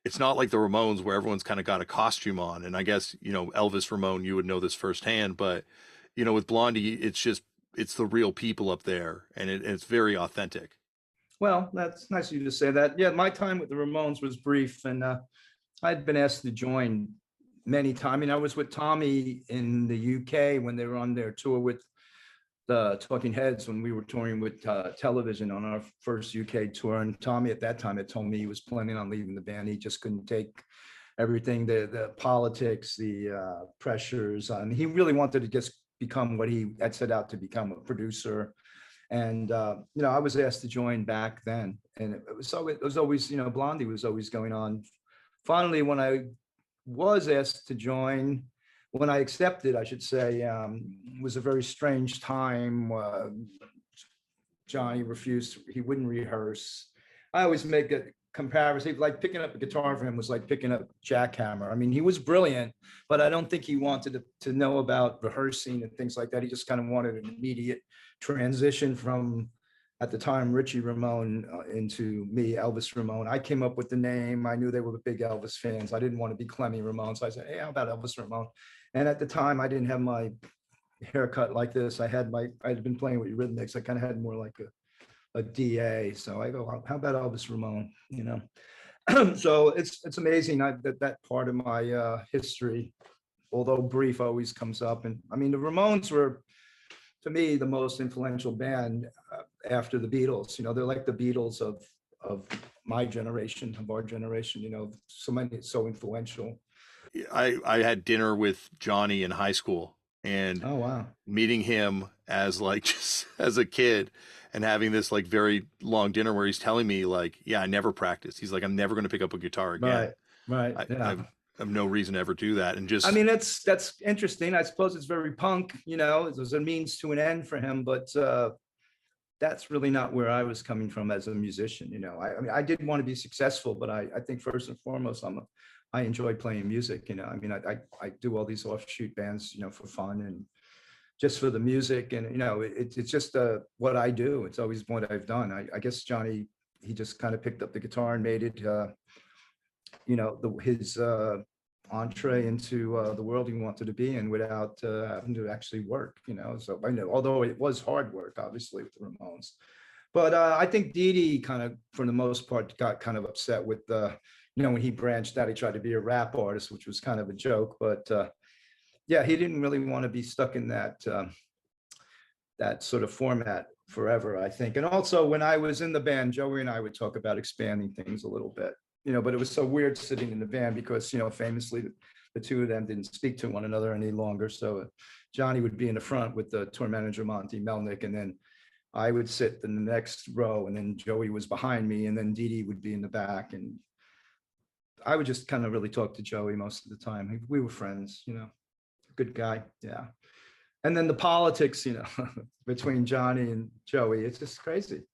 it's not like the Ramones where everyone's kind of got a costume on. And I guess, Elvis Ramone, you would know this firsthand, but with Blondie, it's the real people up there, and it's very authentic. Well, that's nice of you to say that. Yeah, my time with the Ramones was brief, and I'd been asked to join many times. I mean, I was with Tommy in the UK when they were on their tour with the Talking Heads, when we were touring with Television on our first UK tour. And Tommy at that time had told me he was planning on leaving the band. He just couldn't take everything, the politics, the pressures. And he really wanted to just become what he had set out to become, a producer. And I was asked to join back then, and it was always, Blondie was always going on. Finally, when I was asked to join, when I accepted, I should say, was a very strange time. Johnny refused; he wouldn't rehearse. I always make a comparison, like picking up a guitar for him was like picking up jackhammer. I mean, he was brilliant, but I don't think he wanted to know about rehearsing and things like that. He just kind of wanted an immediate transition from, at the time, Richie Ramone into me, Elvis Ramone. I came up with the name. I knew they were big Elvis fans. I didn't want to be Clemmy Ramone. So I said, hey, how about Elvis Ramone? And at the time, I didn't have my haircut like this. I had been playing with Eurythmics. I kind of had more like a DA. So I go, how about Elvis Ramone? So it's amazing that part of my history, although brief, always comes up. And I mean, the Ramones were, to me, the most influential band after the Beatles. They're like the Beatles of my generation, of our generation. So influential. I had dinner with Johnny in high school, and Oh wow. meeting him as like just as a kid and having this like very long dinner where he's telling me like, yeah, I never practiced. He's like, I'm never going to pick up a guitar again. Right. I, Yeah. I have no reason to ever do that. And I just, mean, that's interesting. I suppose it's very punk, there's a means to an end for him, but that's really not where I was coming from as a musician. I mean, I did want to be successful, but I think first and foremost, I enjoy playing music. I mean, I do all these offshoot bands, for fun and just for the music. And, it's just what I do. It's always what I've done. I guess Johnny, he just kind of picked up the guitar and made it, his entree into the world he wanted to be in without having to actually work. So I know, although it was hard work, obviously, with the Ramones. But I think Dee Dee kind of, for the most part, got kind of upset with when he branched out. He tried to be a rap artist, which was kind of a joke. But yeah, he didn't really want to be stuck in that sort of format forever, I think. And also, when I was in the band, Joey and I would talk about expanding things a little bit. But it was so weird sitting in the band because, famously, the two of them didn't speak to one another any longer. So Johnny would be in the front with the tour manager, Monty Melnick, and then I would sit in the next row, and then Joey was behind me, and then Dee Dee would be in the back. And I would just kind of really talk to Joey most of the time. We were friends, good guy. Yeah. And then the politics, between Johnny and Joey, it's just crazy.